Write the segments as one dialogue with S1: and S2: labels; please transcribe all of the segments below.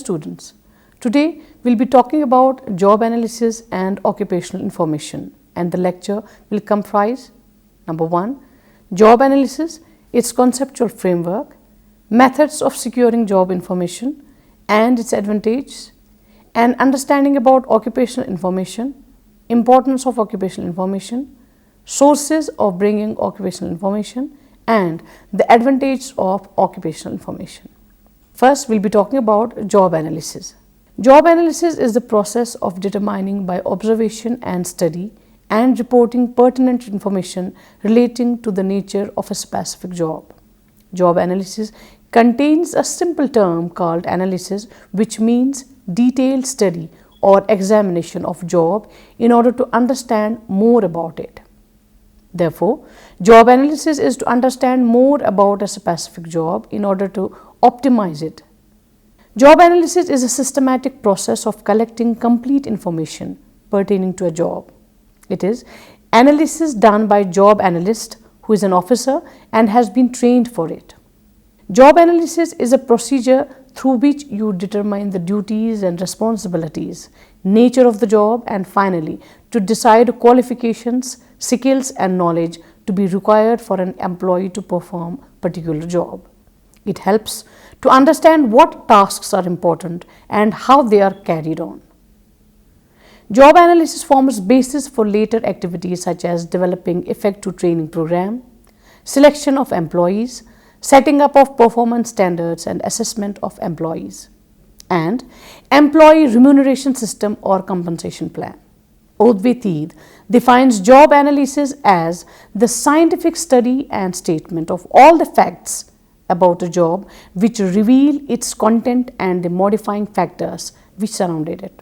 S1: students. Today we'll be talking about job analysis and occupational information, and the lecture will comprise number 1, job analysis, its conceptual framework, methods of securing job information and its advantages, and understanding about occupational information, importance of occupational information, sources of bringing occupational information, and the advantages of occupational information. First, we'll be talking about job analysis. Job analysis is the process of determining by observation and study and reporting pertinent information relating to the nature of a specific job. Job analysis contains a simple term called analysis, which means detailed study or examination of job in order to understand more about it. Therefore, job analysis is to understand more about a specific job in order to optimize it. Job analysis is a systematic process of collecting complete information pertaining to a job. It is analysis done by job analyst who is an officer and has been trained for it. Job analysis is a procedure through which you determine the duties and responsibilities, nature of the job, and finally to decide qualifications, skills and knowledge to be required for an employee to perform a particular job. It helps to understand what tasks are important and how they are carried on. Job analysis forms basis for later activities such as developing effective training program, selection of employees, setting up of performance standards and assessment of employees, and employee remuneration system or compensation plan. Odvay defines job analysis as the scientific study and statement of all the facts about a job which reveal its content and the modifying factors which surrounded it.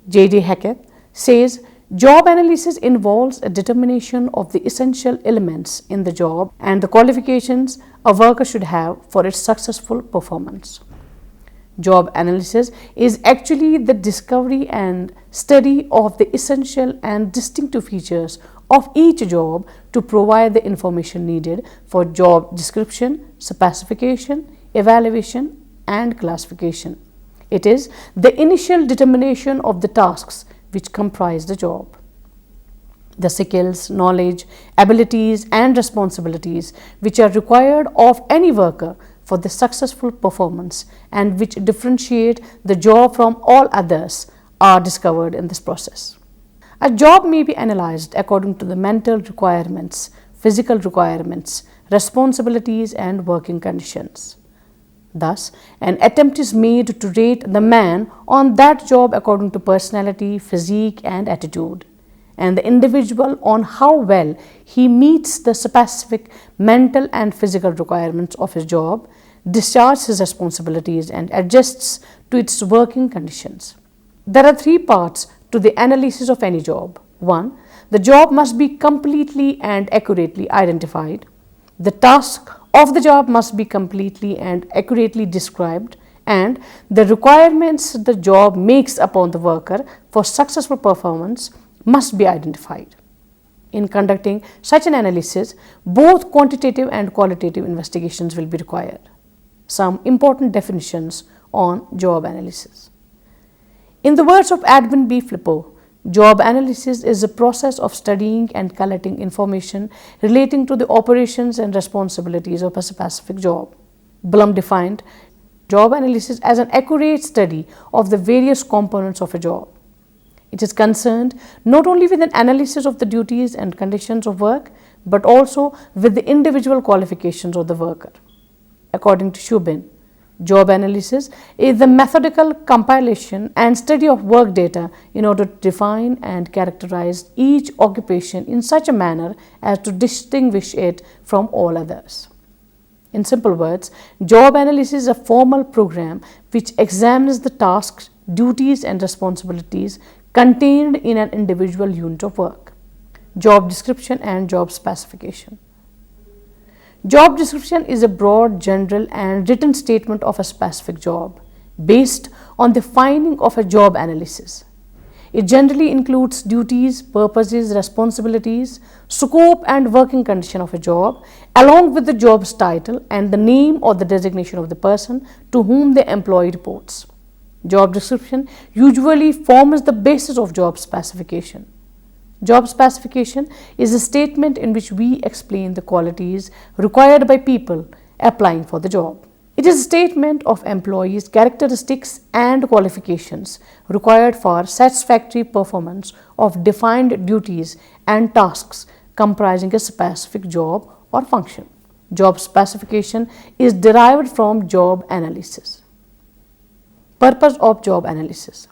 S1: J.D. Hackett says job analysis involves a determination of the essential elements in the job and the qualifications a worker should have for its successful performance. Job analysis is actually the discovery and study of the essential and distinctive features of each job to provide the information needed for job description, specification, evaluation, and classification. It is the initial determination of the tasks which comprise the job. The skills, knowledge, abilities, and responsibilities which are required of any worker for the successful performance and which differentiate the job from all others are discovered in this process. A job may be analyzed according to the mental requirements, physical requirements, responsibilities, and working conditions. Thus, an attempt is made to rate the man on that job according to personality, physique, and attitude, and the individual on how well he meets the specific mental and physical requirements of his job, discharges his responsibilities, and adjusts to its working conditions. There are 3 parts to the analysis of any job. 1. The job must be completely and accurately identified. The task of the job must be completely and accurately described, and the requirements the job makes upon the worker for successful performance must be identified. In conducting such an analysis, both quantitative and qualitative investigations will be required. Some important definitions on job analysis. In the words of Edwin B. Flippo, job analysis is a process of studying and collecting information relating to the operations and responsibilities of a specific job. Blum defined job analysis as an accurate study of the various components of a job. It is concerned not only with an analysis of the duties and conditions of work, but also with the individual qualifications of the worker. According to Shubin, job analysis is the methodical compilation and study of work data in order to define and characterize each occupation in such a manner as to distinguish it from all others. In simple words, job analysis is a formal program which examines the tasks, duties, and responsibilities contained in an individual unit of work. Job description and job specification. Job description is a broad, general, and written statement of a specific job based on the finding of a job analysis. It generally includes duties, purposes, responsibilities, scope and working condition of a job, along with the job's title and the name or the designation of the person to whom the employee reports. Job description usually forms the basis of job specification. Job specification is a statement in which we explain the qualities required by people applying for the job. It is a statement of employees' characteristics and qualifications required for satisfactory performance of defined duties and tasks comprising a specific job or function. Job specification is derived from job analysis. Purpose of job analysis.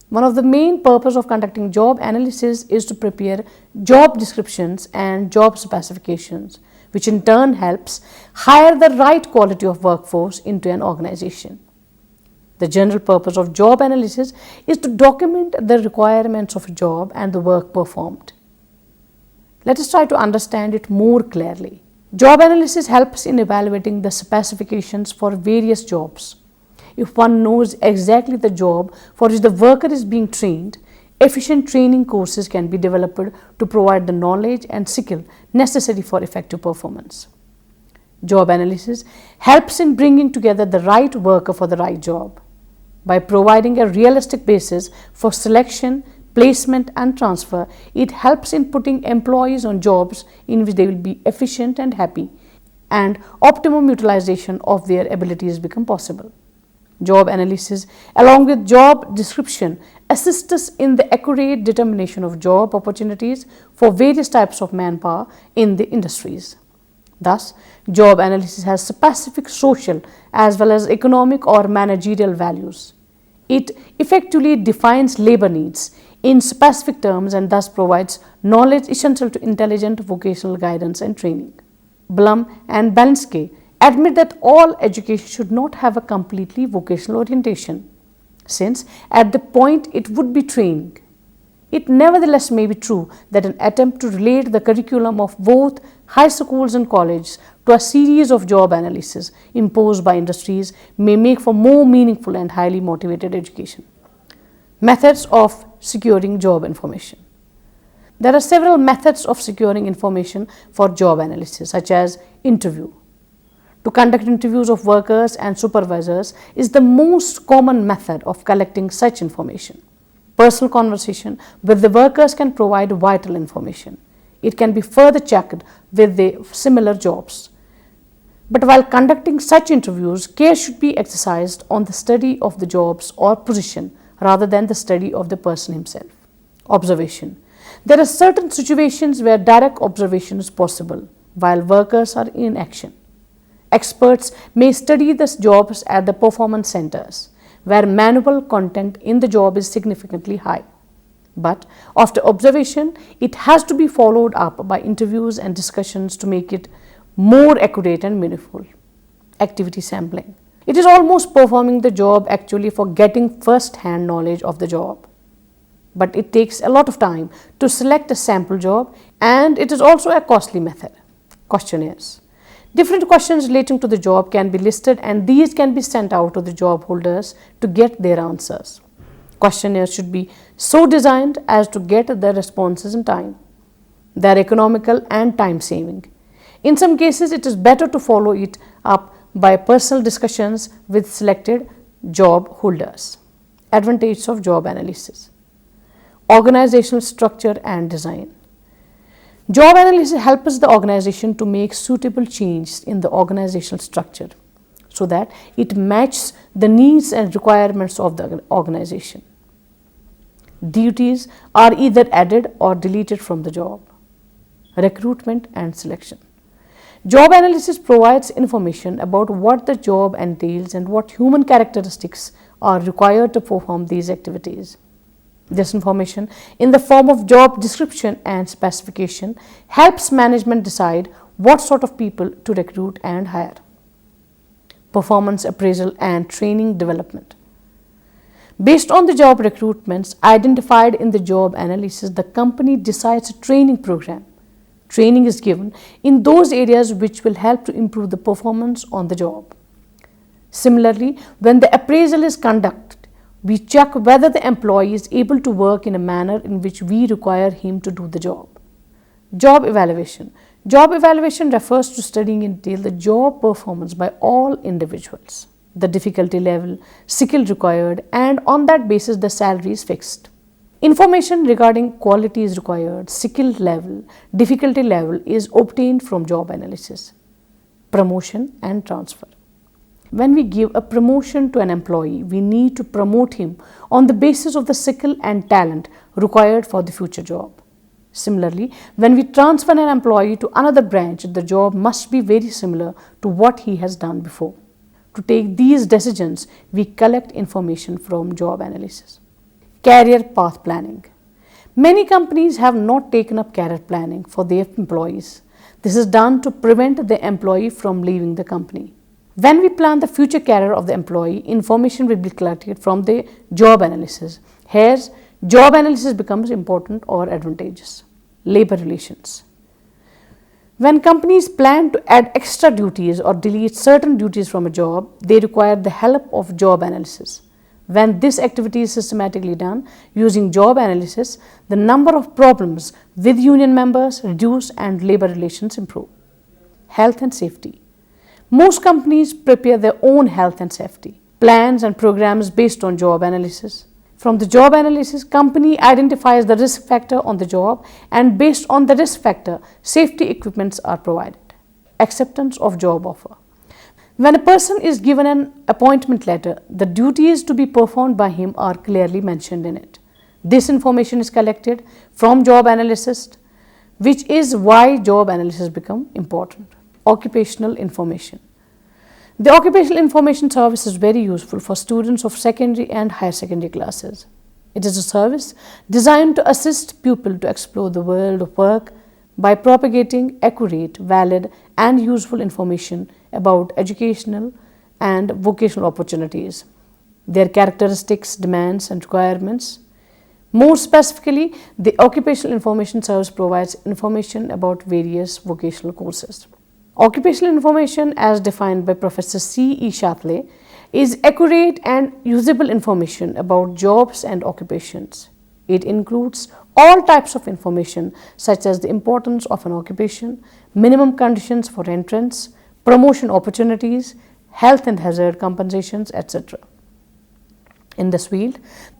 S1: One of the main purposes of conducting job analysis is to prepare job descriptions and job specifications, which in turn helps hire the right quality of workforce into an organization. The general purpose of job analysis is to document the requirements of a job and the work performed. Let us try to understand it more clearly. Job analysis helps in evaluating the specifications for various jobs. If one knows exactly the job for which the worker is being trained, efficient training courses can be developed to provide the knowledge and skill necessary for effective performance. Job analysis helps in bringing together the right worker for the right job. By providing a realistic basis for selection, placement and transfer, it helps in putting employees on jobs in which they will be efficient and happy, and optimum utilization of their abilities become possible. Job analysis along with job description assists us in the accurate determination of job opportunities for various types of manpower in the industries. Thus, job analysis has specific social as well as economic or managerial values. It effectively defines labor needs in specific terms and thus provides knowledge essential to intelligent vocational guidance and training. Blum and Balinsky admit that all education should not have a completely vocational orientation, since at the point it would be training. It nevertheless may be true that an attempt to relate the curriculum of both high schools and colleges to a series of job analysis imposed by industries may make for more meaningful and highly motivated education. Methods of securing job information. There are several methods of securing information for job analysis, such as interview. To conduct interviews of workers and supervisors is the most common method of collecting such information. Personal conversation with the workers can provide vital information. It can be further checked with the similar jobs. But while conducting such interviews, care should be exercised on the study of the jobs or position rather than the study of the person himself. Observation. There are certain situations where direct observation is possible while workers are in action. Experts may study the jobs at the performance centers, where manual content in the job is significantly high. But after observation, it has to be followed up by interviews and discussions to make it more accurate and meaningful. Activity sampling. It is almost performing the job actually for getting first-hand knowledge of the job. But it takes a lot of time to select a sample job, and it is also a costly method. Questionnaires. Different questions relating to the job can be listed, and these can be sent out to the job holders to get their answers. Questionnaires should be so designed as to get the responses in time. They are economical and time saving. In some cases, it is better to follow it up by personal discussions with selected job holders. Advantages of job analysis. Organizational structure and design. Job analysis helps the organization to make suitable changes in the organizational structure so that it matches the needs and requirements of the organization. Duties are either added or deleted from the job. Recruitment and selection. Job analysis provides information about what the job entails and what human characteristics are required to perform these activities. This information, in the form of job description and specification, helps management decide what sort of people to recruit and hire. Performance appraisal and training development. Based on the job recruitments identified in the job analysis, the company decides a training program. Training is given in those areas which will help to improve the performance on the job. Similarly, when the appraisal is conducted, we check whether the employee is able to work in a manner in which we require him to do the job. Job evaluation. Job evaluation refers to studying in detail the job performance by all individuals. the difficulty level, skill required, and on that basis the salary is fixed. Information regarding quality is required, skill level, difficulty level is obtained from job analysis. Promotion and transfer. When we give a promotion to an employee, we need to promote him on the basis of the skill and talent required for the future job. Similarly, when we transfer an employee to another branch, the job must be very similar to what he has done before. To take these decisions, we collect information from job analysis. Career path planning. Many companies have not taken up career planning for their employees. This is done to prevent the employee from leaving the company. When we plan the future career of the employee, information will be collected from the job analysis. Here, job analysis becomes important or advantageous. Labor relations. When companies plan to add extra duties or delete certain duties from a job, they require the help of job analysis. When this activity is systematically done using job analysis, the number of problems with union members reduce and labor relations improve. Health and safety. Most companies prepare their own health and safety plans and programs based on job analysis. From the job analysis, company identifies the risk factor on the job, and based on the risk factor, safety equipments are provided. Acceptance of job offer. When a person is given an appointment letter, the duties to be performed by him are clearly mentioned in it. This information is collected from job analysis, which is why job analysis become important. Occupational information. The occupational information service is very useful for students of secondary and higher secondary classes. It is a service designed to assist pupils to explore the world of work by propagating accurate, valid, and useful information about educational and vocational opportunities, their characteristics, demands, and requirements. More specifically, the occupational information service provides information about various vocational courses. Occupational information, as defined by Professor C. E. Chatelet, is accurate and usable information about jobs and occupations. It includes all types of information such as the importance of an occupation, minimum conditions for entrance, promotion opportunities, health and hazard compensations, etc. In this field,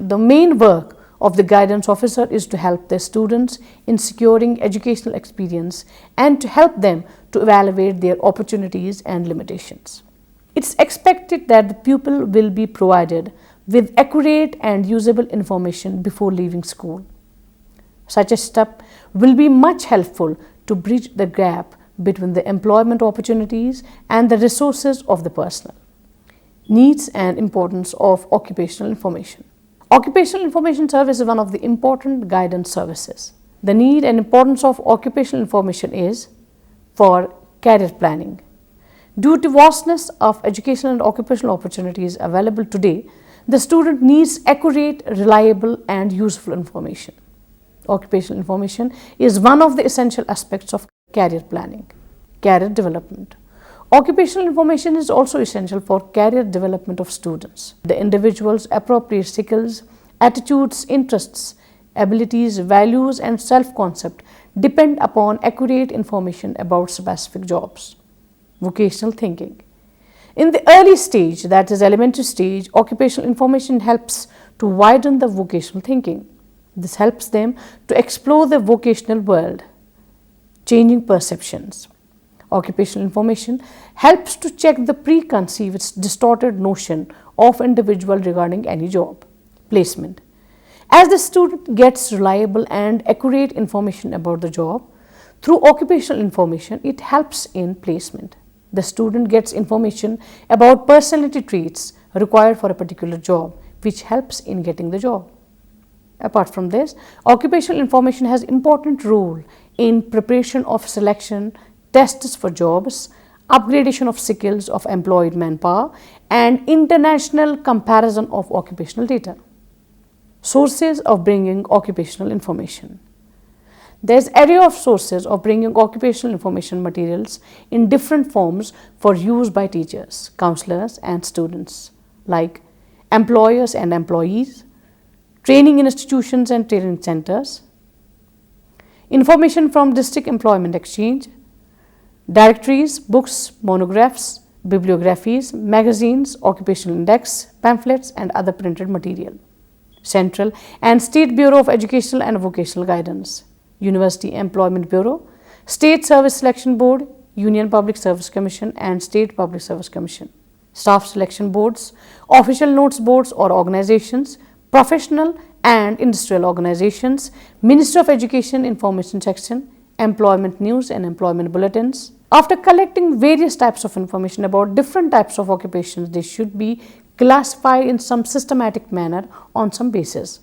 S1: the main work of the guidance officer is to help their students in securing educational experience and to help them to evaluate their opportunities and limitations. It's expected that the pupil will be provided with accurate and usable information before leaving school. Such a step will be much helpful to bridge the gap between the employment opportunities and the resources of the personnel. Needs and importance of occupational information. Occupational information service is one of the important guidance services. The need and importance of occupational information is for career planning. Due to vastness of educational and occupational opportunities available today, the student needs accurate, reliable, and useful information. Occupational information is one of the essential aspects of career planning. Career development. Occupational information is also essential for career development of students. The individual's appropriate skills, attitudes, interests, abilities, values, and self-concept depend upon accurate information about specific jobs. Vocational thinking. In the early stage, that is elementary stage, occupational information helps to widen the vocational thinking. This helps them to explore the vocational world, changing perceptions. Occupational information helps to check the preconceived, distorted notion of individual regarding any job. Placement. As the student gets reliable and accurate information about the job, through occupational information, it helps in placement. The student gets information about personality traits required for a particular job, which helps in getting the job. Apart from this, occupational information has important role in preparation of selection, tests for jobs, upgradation of skills of employed manpower, and international comparison of occupational data. Sources of bringing occupational information. There is array of sources of bringing occupational information materials in different forms for use by teachers, counselors, and students, like employers and employees, training institutions and training centers, information from district employment exchange, directories, books, monographs, bibliographies, magazines, occupational index, pamphlets and other printed material. Central and State Bureau of Educational and Vocational Guidance, University Employment Bureau, State Service Selection Board, Union Public Service Commission and State Public Service Commission. Staff selection boards, official notes boards or organizations, professional and industrial organizations, Ministry of Education Information Section, employment news and employment bulletins. After collecting various types of information about different types of occupations, they should be classified in some systematic manner on some basis.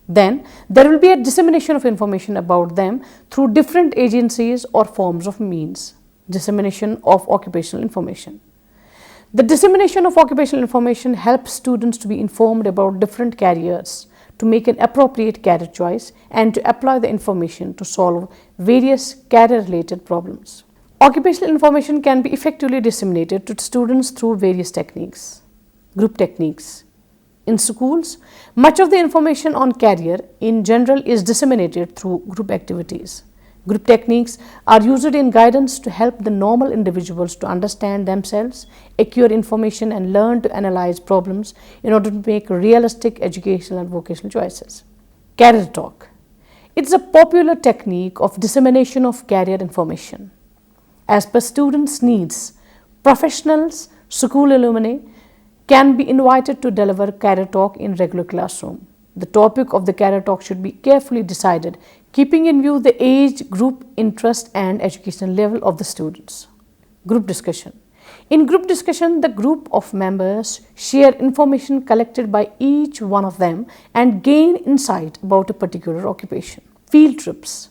S1: Then there will be a dissemination of information about them through different agencies or forms of means. Dissemination of occupational information. The dissemination of occupational information helps students to be informed about different careers, to make an appropriate career choice and to apply the information to solve various career-related problems. Occupational information can be effectively disseminated to students through various techniques. Group techniques. In schools, much of the information on career in general is disseminated through group activities. Group techniques are used in guidance to help the normal individuals to understand themselves, acquire information and learn to analyze problems in order to make realistic educational and vocational choices. Career talk. It is a popular technique of dissemination of career information. As per students' needs, professionals, school alumni can be invited to deliver career talk in regular classroom. The topic of the career talk should be carefully decided, keeping in view the age, group, interest and educational level of the students. Group discussion. In group discussion, the group of members share information collected by each one of them and gain insight about a particular occupation. Field trips.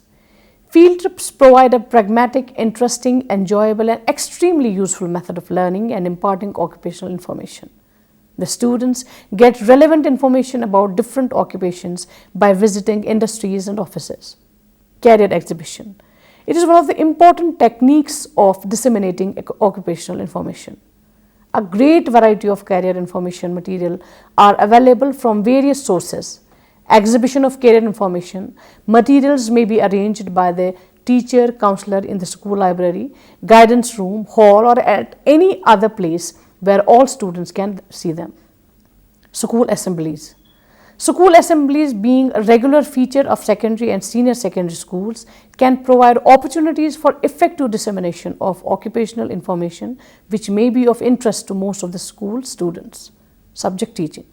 S1: Field trips provide a pragmatic, interesting, enjoyable and extremely useful method of learning and imparting occupational information. The students get relevant information about different occupations by visiting industries and offices. Career exhibition. It is one of the important techniques of disseminating occupational information. A great variety of career information material are available from various sources. Exhibition of career information materials may be arranged by the teacher, counselor in the school library, guidance room, hall or at any other place where all students can see them. School assemblies. School assemblies, being a regular feature of secondary and senior secondary schools, can provide opportunities for effective dissemination of occupational information which may be of interest to most of the school students. Subject teaching.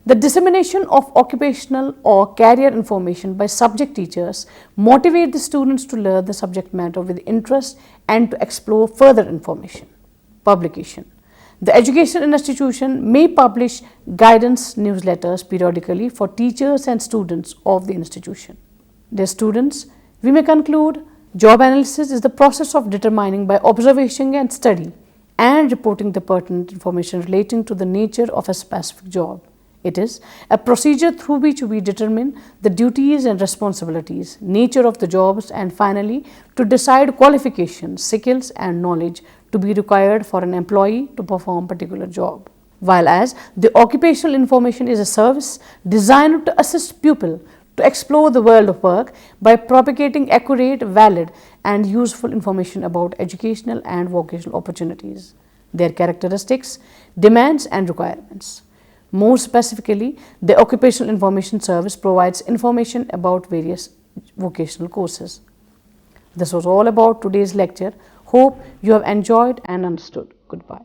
S1: The dissemination of occupational or career information by subject teachers motivate the students to learn the subject matter with interest and to explore further information. Publication. The educational institution may publish guidance newsletters periodically for teachers and students of the institution. Dear students, we may conclude job analysis is the process of determining by observation and study and reporting the pertinent information relating to the nature of a specific job. It is a procedure through which we determine the duties and responsibilities, nature of the jobs and finally to decide qualifications, skills and knowledge to be required for an employee to perform a particular job. While as the occupational information is a service designed to assist pupil to explore the world of work by propagating accurate, valid and useful information about educational and vocational opportunities, their characteristics, demands and requirements. More specifically, the Occupational Information Service provides information about various vocational courses. This was all about today's lecture. Hope you have enjoyed and understood. Goodbye.